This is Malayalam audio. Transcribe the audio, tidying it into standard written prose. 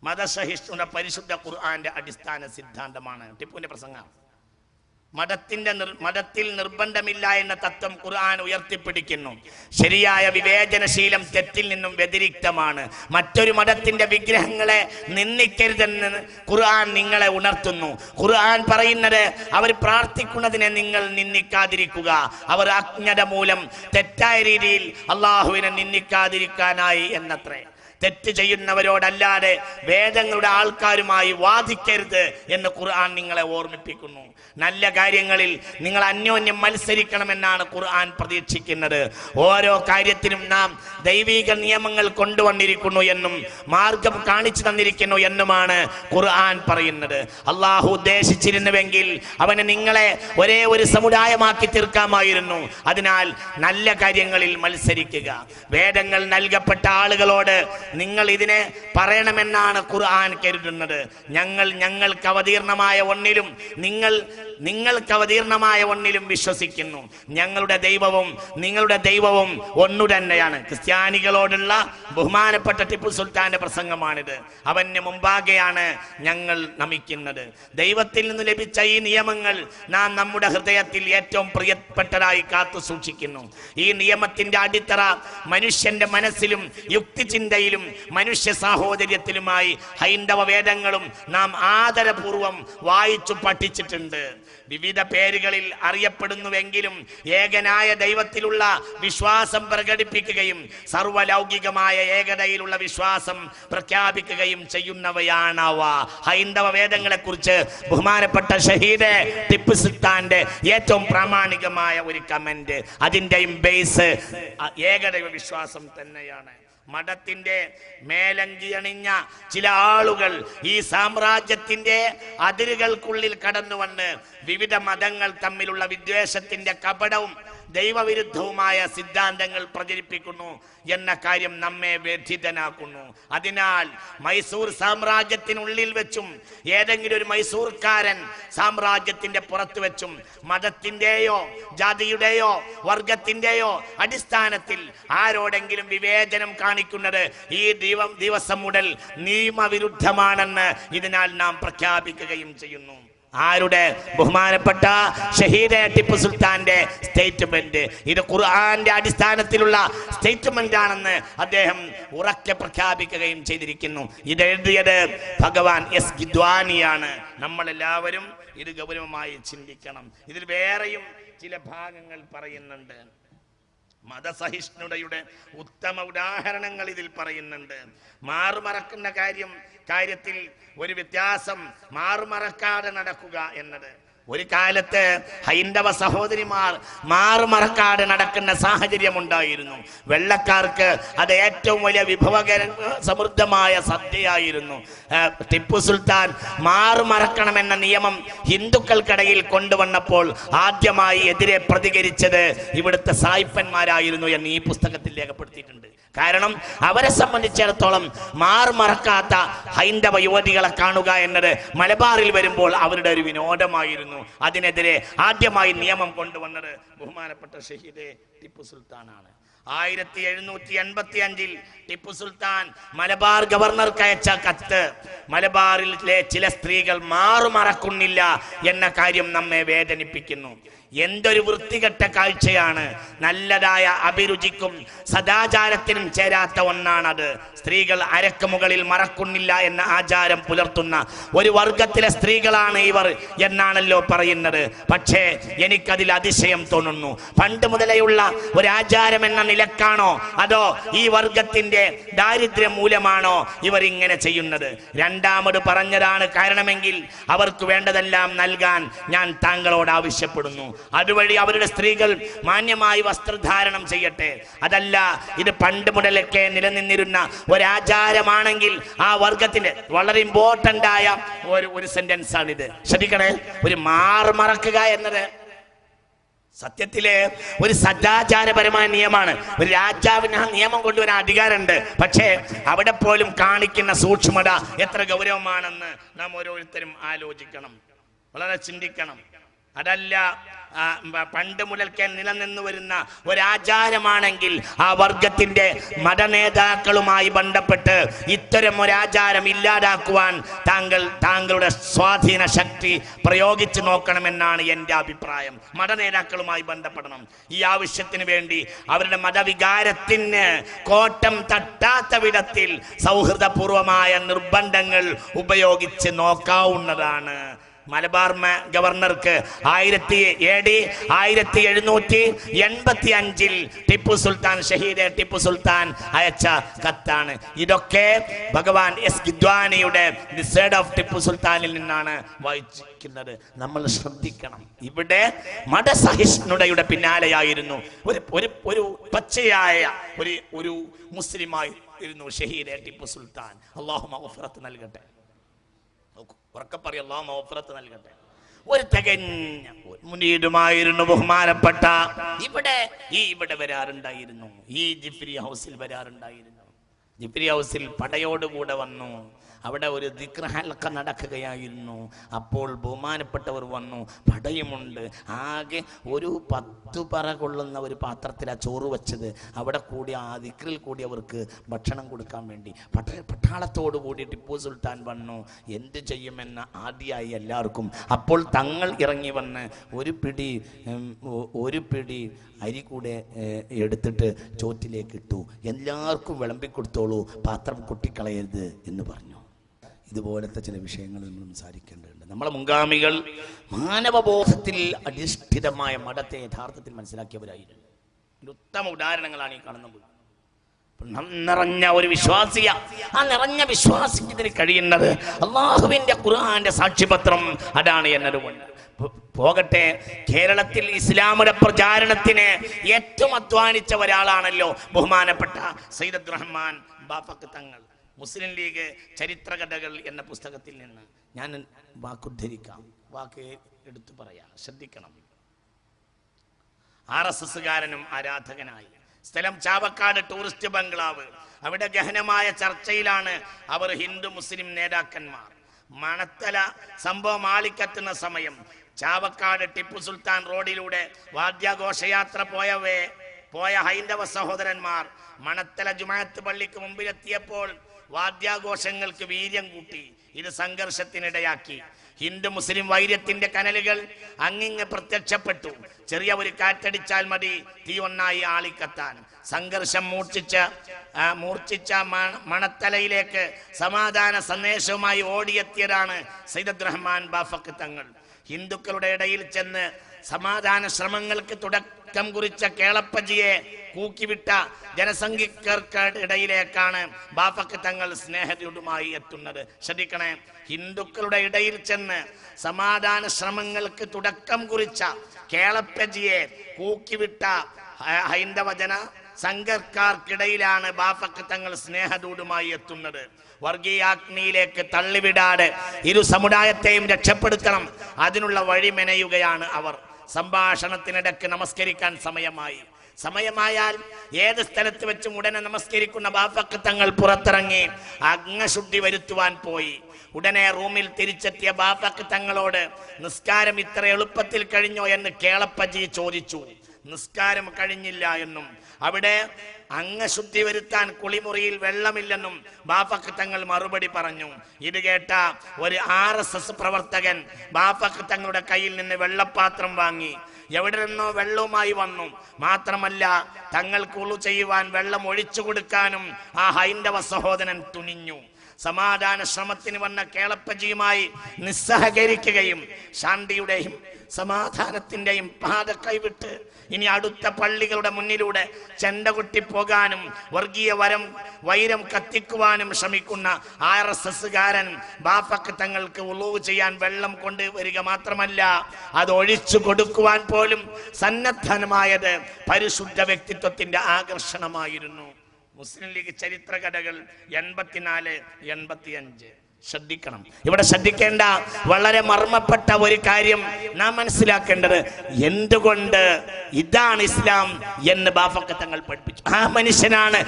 മതസഹിഷ്ണുത പരിശുദ്ധ ഖുർആന്റെ അടിസ്ഥാന സിദ്ധാന്തമാണ്. ടിപ്പുവിന്റെ പ്രസംഗം മതത്തിൽ നിർബന്ധമില്ല എന്ന തത്വം ഖുർആൻ ഉയർത്തിപ്പിടിക്കുന്നു. ശരിയായ വിവേചനശീലം തെറ്റിൽ നിന്നും വ്യതിരിക്തമാണ്. മറ്റൊരു മതത്തിന്റെ വിഗ്രഹങ്ങളെ നിന്ദിക്കരുതെന്ന് ഖുർആൻ നിങ്ങളെ ഉണർത്തുന്നു. ഖുർആൻ പറയുന്നത് അവർ പ്രാർത്ഥിക്കുന്നതിനെ നിങ്ങൾ നിന്ദിക്കാതിരിക്കുക. അവർ അജ്ഞത മൂലം തെറ്റായ രീതിയിൽ അള്ളാഹുവിനെ നിന്ദിക്കാതിരിക്കാനായി എന്നത്രേ. തെറ്റ് ചെയ്യുന്നവരോടല്ലാതെ വേദങ്ങളുടെ ആൾക്കാരുമായി വാദിക്കരുത് എന്ന് ഖുർആൻ നിങ്ങളെ ഓർമ്മിപ്പിക്കുന്നു. നല്ല കാര്യങ്ങളിൽ നിങ്ങൾ അന്യോന്യം മത്സരിക്കണമെന്നാണ് ഖുർആൻ പ്രതീക്ഷിക്കുന്നത്. ഓരോ കാര്യത്തിനും നാം ദൈവിക നിയമങ്ങൾ കൊണ്ടുവന്നിരിക്കുന്നു എന്നും മാർഗം കാണിച്ചു തന്നിരിക്കുന്നു എന്നുമാണ് ഖുർആൻ പറയുന്നത്. അള്ളാഹു ഉദ്ദേശിച്ചിരുന്നുവെങ്കിൽ അവന് നിങ്ങളെ ഒരേ ഒരു സമുദായമാക്കി തീർക്കാമായിരുന്നു. അതിനാൽ നല്ല കാര്യങ്ങളിൽ മത്സരിക്കുക. വേദങ്ങൾ നൽകപ്പെട്ട ആളുകളോട് നിങ്ങൾ ഇതിനെ പറയണമെന്നാണ് ഖുർആൻ കരുതുന്നത്. ഞങ്ങൾക്ക് അവതീർണമായ ഒന്നിലും നിങ്ങൾക്ക് അവതീർണമായ ഒന്നിലും വിശ്വസിക്കുന്നു. ഞങ്ങളുടെ ദൈവവും നിങ്ങളുടെ ദൈവവും ഒന്നു തന്നെയാണ്. ക്രിസ്ത്യാനികളോടുള്ള ബഹുമാനപ്പെട്ട ടിപ്പു സുൽത്താന്റെ പ്രസംഗമാണിത്. അവന് മുമ്പാകെയാണ് ഞങ്ങൾ നമിക്കുന്നത്. ദൈവത്തിൽ നിന്ന് ലഭിച്ച ഈ നിയമങ്ങൾ നാം നമ്മുടെ ഹൃദയത്തിൽ ഏറ്റവും പ്രിയപ്പെട്ടതായി കാത്തു സൂക്ഷിക്കുന്നു. ഈ നിയമത്തിന്റെ അടിത്തറ മനുഷ്യന്റെ മനസ്സിലും യുക്തിചിന്തയിലും മനുഷ്യ സാഹോദര്യത്തിലുമായി ഹൈന്ദവ വേദങ്ങളും നാം ആദരപൂർവം വായിച്ചു പഠിച്ചിട്ടുണ്ട്. വിവിധ പേരുകളിൽ അറിയപ്പെടുന്നുവെങ്കിലും ഏകനായ ദൈവത്തിലുള്ള വിശ്വാസം പ്രകടിപ്പിക്കുകയും സർവലൗകികമായ ഏകതയിലുള്ള വിശ്വാസം പ്രഖ്യാപിക്കുകയും ചെയ്യുന്നവയാണവ. ഹൈന്ദവ വേദങ്ങളെ കുറിച്ച് ബഹുമാനപ്പെട്ട ഷഹീദ് ടിപ്പു സുൽത്താന്റെ ഏറ്റവും പ്രാമാണികമായ ഒരു കമന്റ്, അതിന്റെയും ബേസ് ഏകദൈവ വിശ്വാസം തന്നെയാണ്. മതത്തിന്റെ മേലങ്കി അണിഞ്ഞ ചില ആളുകൾ ഈ സാമ്രാജ്യത്തിന്റെ അതിരുകൾക്കുള്ളിൽ കടന്നുവന്ന് വിവിധ മതങ്ങൾ തമ്മിലുള്ള വിദ്വേഷത്തിന്റെ കപടവും ദൈവവിരുദ്ധവുമായ സിദ്ധാന്തങ്ങൾ പ്രചരിപ്പിക്കുന്നു എന്ന കാര്യം നമ്മെ വ്യഥിതനാക്കുന്നു. അതിനാൽ മൈസൂർ സാമ്രാജ്യത്തിനുള്ളിൽ വെച്ചും ഏതെങ്കിലും ഒരു മൈസൂർക്കാരൻ സാമ്രാജ്യത്തിന്റെ പുറത്തു വെച്ചും മതത്തിന്റെയോ ജാതിയുടെയോ വർഗത്തിന്റെയോ അടിസ്ഥാനത്തിൽ ആരോടെങ്കിലും വിവേചനം കാണിക്കുന്നത് ഈ ദിവസം മുതൽ നിയമവിരുദ്ധമാണെന്ന് ഇതിനാൽ നാം പ്രഖ്യാപിക്കുകയും ചെയ്യുന്നു. ആരുടെ? ബഹുമാനപ്പെട്ട ഷഹീദ് ടിപ്പു സുൽത്താന്റെ സ്റ്റേറ്റ്മെന്റ്. ഇത് ഖുർആന്റെ അടിസ്ഥാനത്തിലുള്ള സ്റ്റേറ്റ്മെന്റ് ആണെന്ന് അദ്ദേഹം ഉറക്കെ പ്രഖ്യാപിക്കുകയും ചെയ്തിരിക്കുന്നു. ഇത് എഴുതിയത് ഭഗവാൻ എസ് ഗിദ്വാനിയാണ്. നമ്മളെല്ലാവരും ഇത് ഗൗരവമായി ചിന്തിക്കണം. ഇതിൽ വേറെയും ചില ഭാഗങ്ങൾ പറയുന്നുണ്ട്. മതസഹിഷ്ണുതയുടെ ഉത്തമ ഉദാഹരണങ്ങൾ ഇതിൽ പറയുന്നുണ്ട്. മാറുമറക്കുന്ന കാര്യത്തിൽ ഒരു വ്യത്യാസം, മാറുമറക്കാതെ നടക്കുക എന്നത്. ഒരു കാലത്ത് ഹൈന്ദവ സഹോദരിമാർ മാറുമറക്കാതെ നടക്കുന്ന സാഹചര്യം ഉണ്ടായിരുന്നു. വെള്ളക്കാർക്ക് അത് ഏറ്റവും വലിയ വിഭവകര സമൃദ്ധമായ സദ്യയായിരുന്നു. ടിപ്പു സുൽത്താൻ മാറുമറക്കണമെന്ന നിയമം ഹിന്ദുക്കൾക്കിടയിൽ കൊണ്ടുവന്നപ്പോൾ ആദ്യമായി എതിരെ പ്രതികരിച്ചത് ഇവിടുത്തെ സായിപ്പന്മാരായിരുന്നു എന്ന് ഈ പുസ്തകത്തിൽ രേഖപ്പെടുത്തിയിട്ടുണ്ട്. കാരണം അവരെ സംബന്ധിച്ചിടത്തോളം മാറുമറക്കാത്ത ഹൈന്ദവ യുവതികളെ കാണുക എന്നത് മലബാറിൽ വരുമ്പോൾ അവരുടെ ഒരു വിനോദമായിരുന്നു. അതിനെതിരെ ആദ്യമായി നിയമം കൊണ്ടുവന്നത് ബഹുമാനപ്പെട്ട ഷഹീദ് ടിപ്പു സുൽത്താനാണ്. 1785 ടിപ്പു സുൽത്താൻ മലബാർ ഗവർണർക്ക് അയച്ച കത്ത് മലബാറിലെ ചില സ്ത്രീകൾ മാറുമറക്കുന്നില്ല എന്ന കാര്യം നമ്മെ വേദനിപ്പിക്കുന്നു. എന്തൊരു വൃത്തികെട്ട കാഴ്ചയാണ്! നല്ലതായ അഭിരുചിക്കും സദാചാരത്തിനും ചേരാത്ത ഒന്നാണത്. സ്ത്രീകൾ അരക്ക് മുകളിൽ മറക്കുന്നില്ല എന്ന ആചാരം പുലർത്തുന്ന ഒരു വർഗത്തിലെ സ്ത്രീകളാണ് ഇവർ എന്നാണല്ലോ പറയുന്നത്. പക്ഷേ എനിക്കതിൽ അതിശയം തോന്നുന്നു. പണ്ട് മുതലെയുള്ള ഒരു ആചാരം എന്ന നിലക്കാണോ അതോ ഈ വർഗത്തിന്റെ ദാരിദ്ര്യം മൂലമാണോ ഇവർ ഇങ്ങനെ ചെയ്യുന്നത്? രണ്ടാമത് പറഞ്ഞതാണ് കാരണമെങ്കിൽ അവർക്ക് വേണ്ടതെല്ലാം നൽകാൻ ഞാൻ താങ്കളോട് ആവശ്യപ്പെടുന്നു. അതുവഴി അവരുടെ സ്ത്രീകൾ മാന്യമായി വസ്ത്രധാരണം ചെയ്യട്ടെ. അതല്ല, ഇത് പണ്ട് മുതലൊക്കെ നിലനിന്നിരുന്ന ഒരാചാരമാണെങ്കിൽ ആ വർഗത്തിന്റെ വളരെ ഇമ്പോർട്ടന്റ് ആയ ഒരു സെന്റൻസ് ആണിത്. ശ്രദ്ധിക്കണേ. ഒരു മാറുമറക്കുക എന്നത് സത്യത്തിലെ ഒരു സദാചാരപരമായ നിയമമാണ്. ഒരു രാജാവിന് ആ നിയമം കൊണ്ടുവരാൻ അധികാരമുണ്ട്. പക്ഷേ അവിടെ പോലും കാണിക്കുന്ന സൂക്ഷ്മത എത്ര ഗൗരവമാണെന്ന് നാം ഓരോരുത്തരും ആലോചിക്കണം, വളരെ ചിന്തിക്കണം. അതല്ല, പണ്ട് മുതൽക്കേ നിലനിന്നു വരുന്ന ഒരാചാരമാണെങ്കിൽ ആ വർഗത്തിന്റെ മതനേതാക്കളുമായി ബന്ധപ്പെട്ട് ഇത്തരം ഒരാചാരം ഇല്ലാതാക്കുവാൻ താങ്കളുടെ സ്വാധീന ശക്തി പ്രയോഗിച്ചു നോക്കണമെന്നാണ് എൻ്റെ അഭിപ്രായം. മതനേതാക്കളുമായി ബന്ധപ്പെടണം. ഈ ആവശ്യത്തിന് വേണ്ടി അവരുടെ മതവികാരത്തിന് കോട്ടം തട്ടാത്ത വിധത്തിൽ സൗഹൃദപൂർവമായ നിർബന്ധങ്ങൾ ഉപയോഗിച്ച് നോക്കാവുന്നതാണ്. മലബാർ ഗവർണർക്ക് 1785 ടിപ്പു സുൽത്താൻ, ഷഹീദ് ടിപ്പു സുൽത്താൻ അയച്ച കത്താണ്. ഇതൊക്കെ ഭഗവാൻ എസ് ഗിദ്വാനിയുടെ ദി സൈഡ് ഓഫ് ടിപ്പു സുൽത്താനിൽ നിന്നാണ് വായിച്ചിരിക്കുന്നത്. നമ്മൾ ശ്രദ്ധിക്കണം. ഇവിടെ മതസഹിഷ്ണുതയുടെ പിന്നാലെയായിരുന്നു ഒരു പച്ചയായ ഒരു മുസ്ലിമായിരുന്നു ഷഹീദ് ടിപ്പു സുൽത്താൻ. അല്ലാഹു മഗ്ഫിറത്ത് നൽകട്ടെ. അല്ലാഹു മഗ്ഫിറത്ത് നൽകട്ടെ. ഒരു തികഞ്ഞ മുനീറുമായിരുന്നു ബഹുമാനപ്പെട്ട. ഇവിടെ വരാറുണ്ടായിരുന്നു. ഈ ജിഫ്രി ഹൗസിൽ വരാറുണ്ടായിരുന്നു. ജിഫ്രി ഹൗസിൽ പടയോടുകൂടെ വന്നു. അവിടെ ഒരു ദിക്ർ ഹൽഖ നടക്കുകയായിരുന്നു. അപ്പോൾ ബഹുമാനപ്പെട്ടവർ വന്നു. പടയുമുണ്ട്. ആകെ ഒരു 10 പറ കൊള്ളുന്ന ഒരു പാത്രത്തിലാണ് ചോറ് വെച്ചത്. അവിടെ കൂടി ആ ദിക്റിൽ കൂടി അവർക്ക് ഭക്ഷണം കൊടുക്കാൻ വേണ്ടി പട്ടാളത്തോടു കൂടി ടിപ്പു സുൽത്താൻ വന്നു. എന്ത് ചെയ്യുമെന്ന് ആദ്യമായി എല്ലാവർക്കും. അപ്പോൾ തങ്ങൾ ഇറങ്ങി വന്ന് ഒരു പിടി അരി കൂടെ എടുത്തിട്ട് ചോറ്റിലേക്ക് ഇട്ടു. എല്ലാവർക്കും വിളമ്പിക്കൊടുത്തോളൂ, പാത്രം കൊട്ടിക്കളയരുത് എന്ന് പറഞ്ഞു. ഇതുപോലത്തെ ചില വിഷയങ്ങൾ നമ്മൾ സംസാരിക്കേണ്ടതുണ്ട്. നമ്മളെ മുൻഗാമികൾ മാനവബോധത്തിൽ അധിഷ്ഠിതമായ മതത്തെ യഥാർത്ഥത്തിൽ മനസ്സിലാക്കിയവരായിരുന്നു. ഉത്തമ ഉദാഹരണങ്ങളാണ് ഈ കാണുന്നത്. നിറഞ്ഞ ഒരു വിശ്വാസിയ, ആ നിറഞ്ഞ വിശ്വാസിക്ക് ഇതിന് കഴിയുന്നത് അള്ളാഹുവിന്റെ ഖുർആന്റെ സാക്ഷ്യപത്രം അതാണ് എന്നതുകൊണ്ട്. പോകട്ടെ, കേരളത്തിൽ ഇസ്ലാമിന്റെ പ്രചാരണത്തിന് ഏറ്റവും അധ്വാനിച്ച ഒരാളാണല്ലോ ബഹുമാനപ്പെട്ട സയ്യിദ് അബ്ദുറഹ്മാൻ ബാഫഖ് തങ്ങൾ. മുസ്ലിം ലീഗ് ചരിത്രകഥകൾ എന്ന പുസ്തകത്തിൽ നിന്ന് ഞാൻ വാക്കുദ്ധരിക്കാം, വാക്ക് എടുത്തു പറയാം, ശ്രദ്ധിക്കണം. RSSകാരനും ആരാധകനായി. സ്ഥലം ചാവക്കാട് ടൂറിസ്റ്റ് ബംഗ്ലാവ്. അവിടെ ഗഹനമായ ചർച്ചയിലാണ് അവർ ഹിന്ദു മുസ്ലിം നേതാക്കന്മാർ. മണത്തല സംഭവം ആളിക്കത്തുന്ന സമയം ചാവക്കാട് ടിപ്പു സുൽത്താൻ റോഡിലൂടെ വാദ്യാഘോഷയാത്ര പോയ ഹൈന്ദവ സഹോദരന്മാർ മണത്തല ജുമാഅത്ത് പള്ളിക്ക് മുമ്പിലെത്തിയപ്പോൾ വാദ്യാഘോഷങ്ങൾക്ക് വീര്യം കൂട്ടി. ഇത് സംഘർഷത്തിനിടയാക്കി. ഹിന്ദു മുസ്ലിം വൈര്യത്തിന്റെ കനലുകൾ അങ്ങിങ്ങ് പ്രത്യക്ഷപ്പെട്ടു. ചെറിയ ഒരു കാറ്റടിച്ചാൽ മതി തീ ഒന്നായി ആളിക്കത്താൻ. സംഘർഷം മൂർച്ഛിച്ച മണത്തലയിലേക്ക് സമാധാന സന്ദേശവുമായി ഓടിയെത്തിയതാണ് സയ്യിദ് അബ്ദുറഹ്മാൻ ബാഫഖ് തങ്ങൾ. ഹിന്ദുക്കളുടെ ഇടയിൽ ചെന്ന് സമാധാന ശ്രമങ്ങൾക്ക് തുടക്കം കുറിച്ച കേളപ്പജിയെ കൂക്കിവിട്ട ജനസംഖ്യർക്കിടയിലേക്കാണ് ബാഫഖ് തങ്ങൾ സ്നേഹതയുമായി എത്തുന്നത്. ശ്രദ്ധിക്കണേ, ഹിന്ദുക്കളുടെ ഇടയിൽ ചെന്ന് സമാധാന ശ്രമങ്ങൾക്ക് തുടക്കം കുറിച്ച കേളപ്പജിയെ കൂക്കിവിട്ട ഹൈന്ദവ സംഘർക്കാർക്കിടയിലാണ് ബാഫഖ് തങ്ങൾ സ്നേഹദൂതുമായി എത്തുന്നത്. വർഗീയാഗ്നിയിലേക്ക് തള്ളിവിടാതെ ഇരു സമുദായത്തെയും രക്ഷപ്പെടുത്തണം, അതിനുള്ള വഴി മെനയുകയാണ് അവർ. സംഭാഷണത്തിനിടയ്ക്ക് നമസ്കരിക്കാൻ സമയമായാൽ ഏത് സ്ഥലത്ത് വെച്ചും ഉടനെ നമസ്കരിക്കുന്ന ബാഫഖ് തങ്ങൾ പുറത്തിറങ്ങി അഗ്നശുദ്ധി വരുത്തുവാൻ പോയി. ഉടനെ റൂമിൽ തിരിച്ചെത്തിയ ബാഫഖ് തങ്ങളോട് നിസ്കാരം ഇത്ര എളുപ്പത്തിൽ കഴിഞ്ഞോ എന്ന് കേളപ്പജി ചോദിച്ചു. നിസ്കാരം കഴിഞ്ഞില്ല എന്നും അവിടെ അംഗശുദ്ധി വരുത്താൻ കുളിമുറിയിൽ വെള്ളമില്ലെന്നും ബാഫഖ് തങ്ങൾ മറുപടി പറഞ്ഞു. ഇത് കേട്ട ഒരു RSS പ്രവർത്തകൻ ബാഫഖ് തങ്ങളുടെ കയ്യിൽ നിന്ന് വെള്ളപ്പാത്രം വാങ്ങി എവിടെ നിന്നോ വെള്ളവുമായി വന്നു. മാത്രമല്ല തങ്ങൾക്ക് ഉളു ചെയ്യുവാൻ വെള്ളം ഒഴിച്ചു കൊടുക്കാനും ആ ഹൈന്ദവ സഹോദരൻ തുനിഞ്ഞു. സമാധാന ശ്രമത്തിന് വന്ന കേളപ്പജിയുമായി നിസ്സഹകരിക്കുകയും ശാന്തിയുടെയും സമാധാനത്തിന്റെയും പാത കൈവിട്ട് ഇനി അടുത്ത പള്ളികളുടെ മുന്നിലൂടെ ചെണ്ടകൊട്ടി പോകാനും വർഗീയ വൈരം കത്തിക്കുവാനും ശ്രമിക്കുന്ന RSSകാരൻ ബാഫഖ് തങ്ങൾക്ക് ഉളൂ ചെയ്യാൻ വെള്ളം കൊണ്ടുവരിക മാത്രമല്ല അത് ഒഴിച്ചു കൊടുക്കുവാൻ പോലും സന്നദ്ധമായത് പരിശുദ്ധ വ്യക്തിത്വത്തിന്റെ ആകർഷണമായിരുന്നു. മുസ്ലിം ലീഗ് ചരിത്ര കഥകൾ 84-85. ശ്രദ്ധിക്കണം. ഇവിടെ ശ്രദ്ധിക്കേണ്ട വളരെ മർമ്മപ്പെട്ട ഒരു കാര്യം നാം മനസ്സിലാക്കേണ്ടത്, എന്തുകൊണ്ട് ഇതാണ് ഇസ്ലാം എന്ന് ബാഫഖ് തങ്ങൾ പഠിപ്പിച്ചു. ആ മനുഷ്യനാണ്